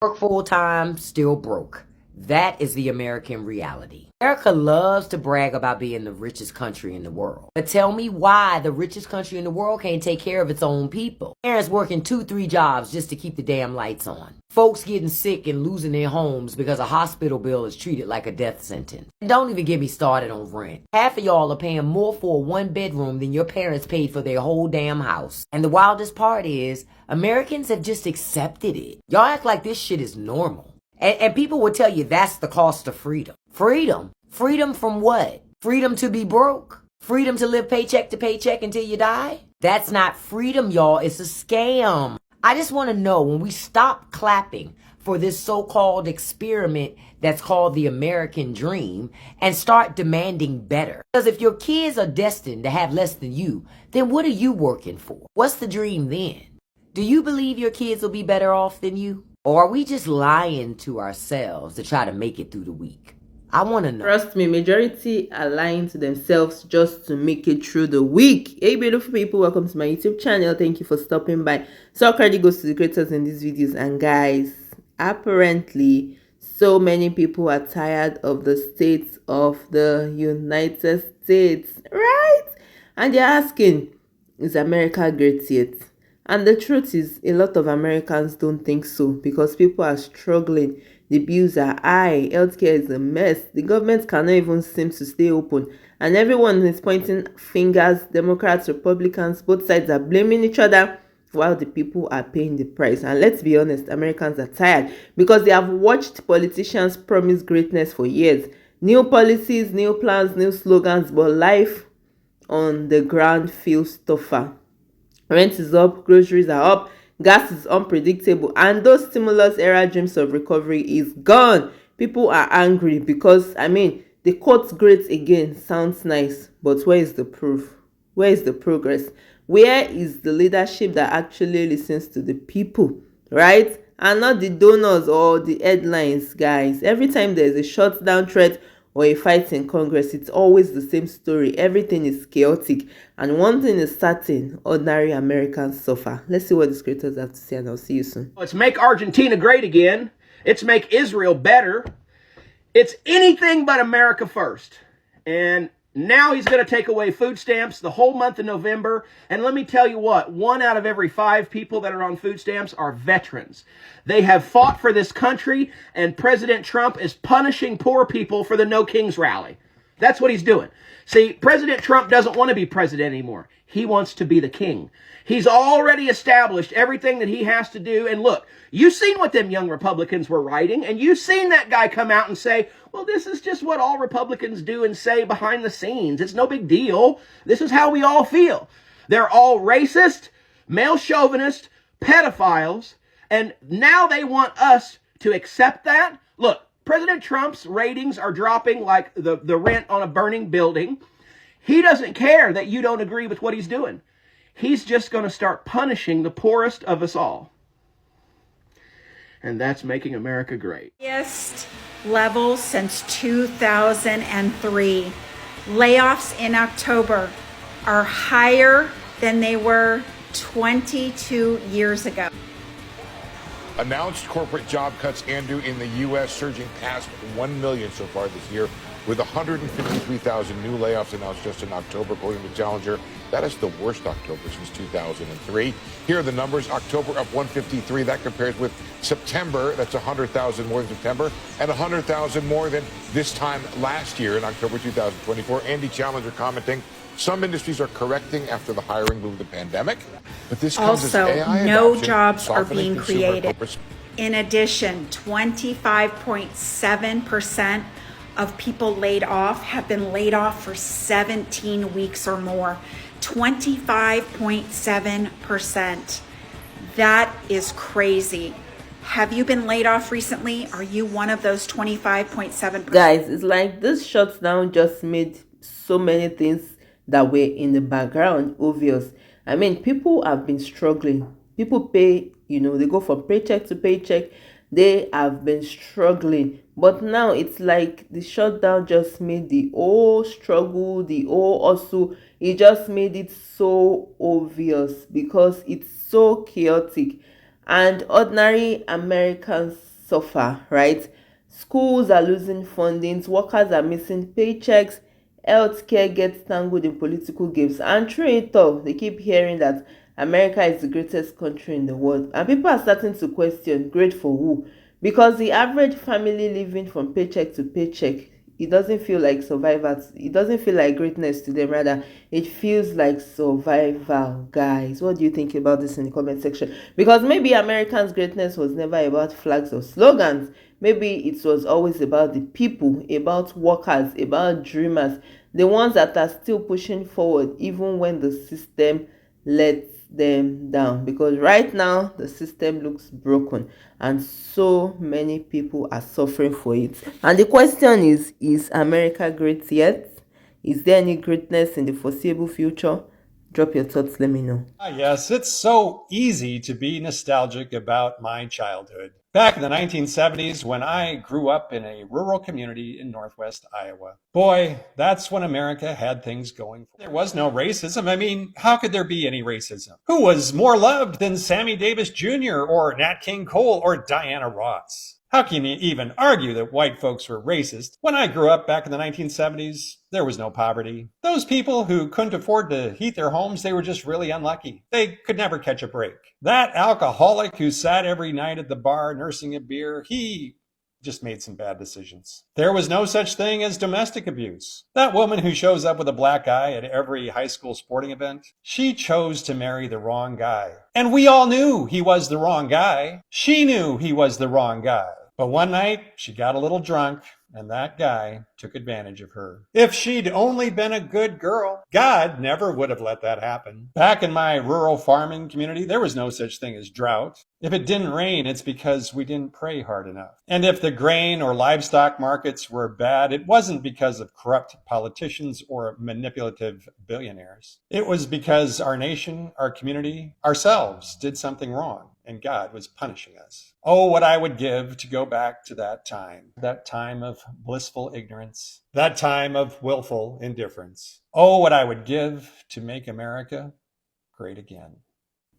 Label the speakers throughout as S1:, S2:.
S1: Work full time, still broke. That is the American reality. America loves to brag about being the richest country in the world. But tell me why the richest country in the world can't take care of its own people. Parents working 2, 3 jobs just to keep the damn lights on. Folks getting sick and losing their homes because a hospital bill is treated like a death sentence. And don't even get me started on rent. Half of y'all are paying more for a 1 bedroom than your parents paid for their whole damn house. And the wildest part is, Americans have just accepted it. Y'all act like this shit is normal. And people will tell you that's the cost of freedom. Freedom? Freedom from what? Freedom to be broke? Freedom to live paycheck to paycheck until you die? That's not freedom, y'all. It's a scam. I just want to know, when we stop clapping for this so-called experiment that's called the American dream and start demanding better. Because if your kids are destined to have less than you, then what are you working for? What's the dream then? Do you believe your kids will be better off than you? Or are we just lying to ourselves to try to make it through the week? I want to know.
S2: Trust me, majority are lying to themselves just to make it through the week. Hey beautiful people, welcome to my YouTube channel. Thank you for stopping by. So credit goes to the creators in these videos. And guys, apparently so many people are tired of the state of the United States, right? And they're asking, is America great yet? And the truth is, a lot of Americans don't think so, because people are struggling. The bills are high, healthcare is a mess, the government cannot even seem to stay open, and everyone is pointing fingers. Democrats, Republicans, both sides are blaming each other while the people are paying the price. And let's be honest, Americans are tired because they have watched politicians promise greatness for years. New policies, new plans, new slogans, but life on the ground feels tougher. Rent is up, groceries are up, gas is unpredictable, and those stimulus era dreams of recovery is gone. People are angry because, the quote great again sounds nice, but where is the proof? Where is the progress? Where is the leadership that actually listens to the people, right? And not the donors or the headlines, guys. Every time there's a shutdown threat or a fight in Congress, it's always the same story. Everything is chaotic. And one thing is certain, ordinary Americans suffer. Let's see what the creators have to say, and I'll see you soon.
S3: It's make Argentina great again. It's make Israel better. It's anything but America first. And now he's going to take away food stamps the whole month of November. And let me tell you what, 1 out of every 5 people that are on food stamps are veterans. They have fought for this country, and President Trump is punishing poor people for the No Kings rally. That's what he's doing. See, President Trump doesn't want to be president anymore. He wants to be the king. He's already established everything that he has to do. And look, you've seen what them young Republicans were writing, and you've seen that guy come out and say, well, this is just what all Republicans do and say behind the scenes. It's no big deal. This is how we all feel. They're all racist, male chauvinist, pedophiles, and now they want us to accept that. Look, President Trump's ratings are dropping like the rent on a burning building. He doesn't care that you don't agree with what he's doing. He's just going to start punishing the poorest of us all. And that's making America great.
S4: Highest level since 2003. Layoffs in October are higher than they were 22 years ago.
S5: Announced corporate job cuts, Andrew, in the U.S. surging past 1 million so far this year, with 153,000 new layoffs announced just in October, according to Challenger. That is the worst October since 2003. Here are the numbers. October up 153. That compares with September. That's 100,000 more than September, and 100,000 more than this time last year in October 2024. Andy Challenger commenting, some industries are correcting after the hiring boom of the pandemic, but this comes
S4: Also,
S5: as AI
S4: no
S5: adoption,
S4: jobs are
S5: softening
S4: being
S5: consumer
S4: created. In addition, 25.7% of people laid off have been laid off for 17 weeks or more. 25.7%. That is crazy. Have you been laid off recently? Are you one of those 25.7%?
S2: Guys, it's like this shutdown just made so many things that were in the background obvious. People have been struggling. People pay, they go from paycheck to paycheck. They have been struggling. But now it's like the shutdown just made the whole struggle, the whole hustle, it just made it so obvious because it's so chaotic. And ordinary Americans suffer, right? Schools are losing fundings, workers are missing paychecks, healthcare gets tangled in political games, and through it all, they keep hearing that America is the greatest country in the world, and people are starting to question, great for who? Because the average family living from paycheck to paycheck, it doesn't feel like survival. It doesn't feel like greatness to them. Rather, it feels like survival. Guys, what do you think about this in the comment section? Because maybe Americans' greatness was never about flags or slogans. Maybe it was always about the people, about workers, about dreamers, the ones that are still pushing forward even when the system lets them down. Because right now the system looks broken and so many people are suffering for it. And the question is America great yet? Is there any greatness in the foreseeable future? Drop your thoughts, let me know.
S6: Yes, it's so easy to be nostalgic about my childhood. Back in the 1970s, when I grew up in a rural community in northwest Iowa. Boy, that's when America had things going for it. There was no racism. I mean, how could there be any racism? Who was more loved than Sammy Davis Jr. or Nat King Cole or Diana Ross? How can you even argue that white folks were racist? When I grew up back in the 1970s, there was no poverty. Those people who couldn't afford to heat their homes, they were just really unlucky. They could never catch a break. That alcoholic who sat every night at the bar nursing a beer, he just made some bad decisions. There was no such thing as domestic abuse. That woman who shows up with a black eye at every high school sporting event, she chose to marry the wrong guy. And we all knew he was the wrong guy. She knew he was the wrong guy. But one night, she got a little drunk, and that guy took advantage of her. If she'd only been a good girl, God never would have let that happen. Back in my rural farming community, there was no such thing as drought. If it didn't rain, it's because we didn't pray hard enough. And if the grain or livestock markets were bad, it wasn't because of corrupt politicians or manipulative billionaires. It was because our nation, our community, ourselves did something wrong, and God was punishing us. Oh, what I would give to go back to that time of blissful ignorance, that time of willful indifference. Oh, what I would give to make America great again.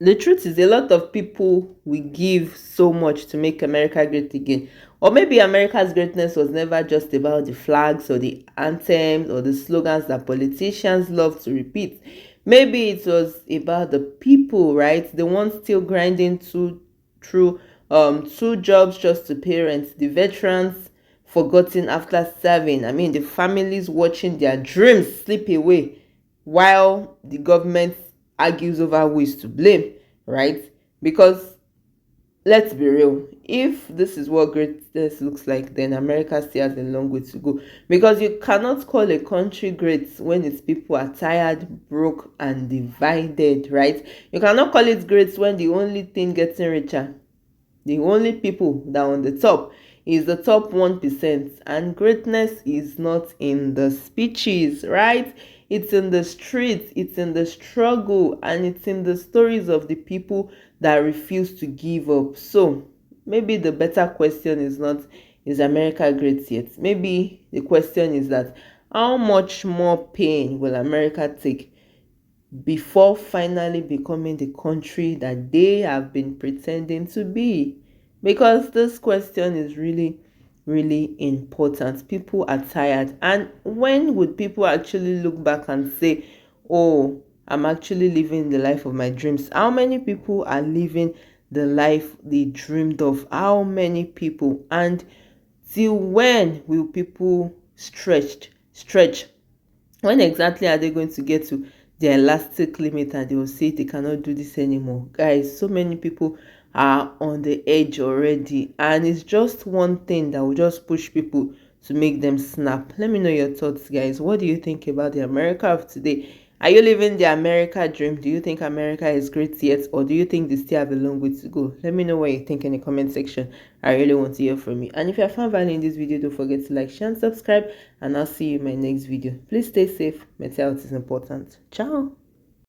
S2: The truth is, a lot of people will give so much to make America great again. Or maybe America's greatness was never just about the flags or the anthems or the slogans that politicians love to repeat. Maybe it was about the people, right? The ones still grinding through two jobs just to pay rent, the veterans forgotten after serving. I mean, the families watching their dreams slip away while the government argues over who is to blame, right? Because let's be real, if this is what greatness looks like, then America still has a long way to go. Because you cannot call a country great when its people are tired, broke, and divided, right? You cannot call it great when the only thing getting richer, the only people that are on the top, is the top 1%. And greatness is not in the speeches, right? It's in the streets, it's in the struggle, and it's in the stories of the people that refuse to give up. So maybe the better question is not, is America great yet? Maybe the question is that, how much more pain will America take before finally becoming the country that they have been pretending to be? Because this question is really important. People are tired, and when would people actually look back and say, oh, I'm actually living the life of my dreams? How many people are living the life they dreamed of? How many people? And till when will people stretch? When exactly are they going to get to their elastic limit and they will say they cannot do this anymore? Guys, so many people are on the edge already, and it's just one thing that will just push people to make them snap. Let me know your thoughts, guys. What do you think about the America of today? Are you living the America dream? Do you think America is great yet, or do you think they still have a long way to go? Let me know what you think in the comment section. I really want to hear from you. And if you have found value in this video, don't forget to like, share, and subscribe, and I'll see you in my next video. Please stay safe. Mental health is important. Ciao.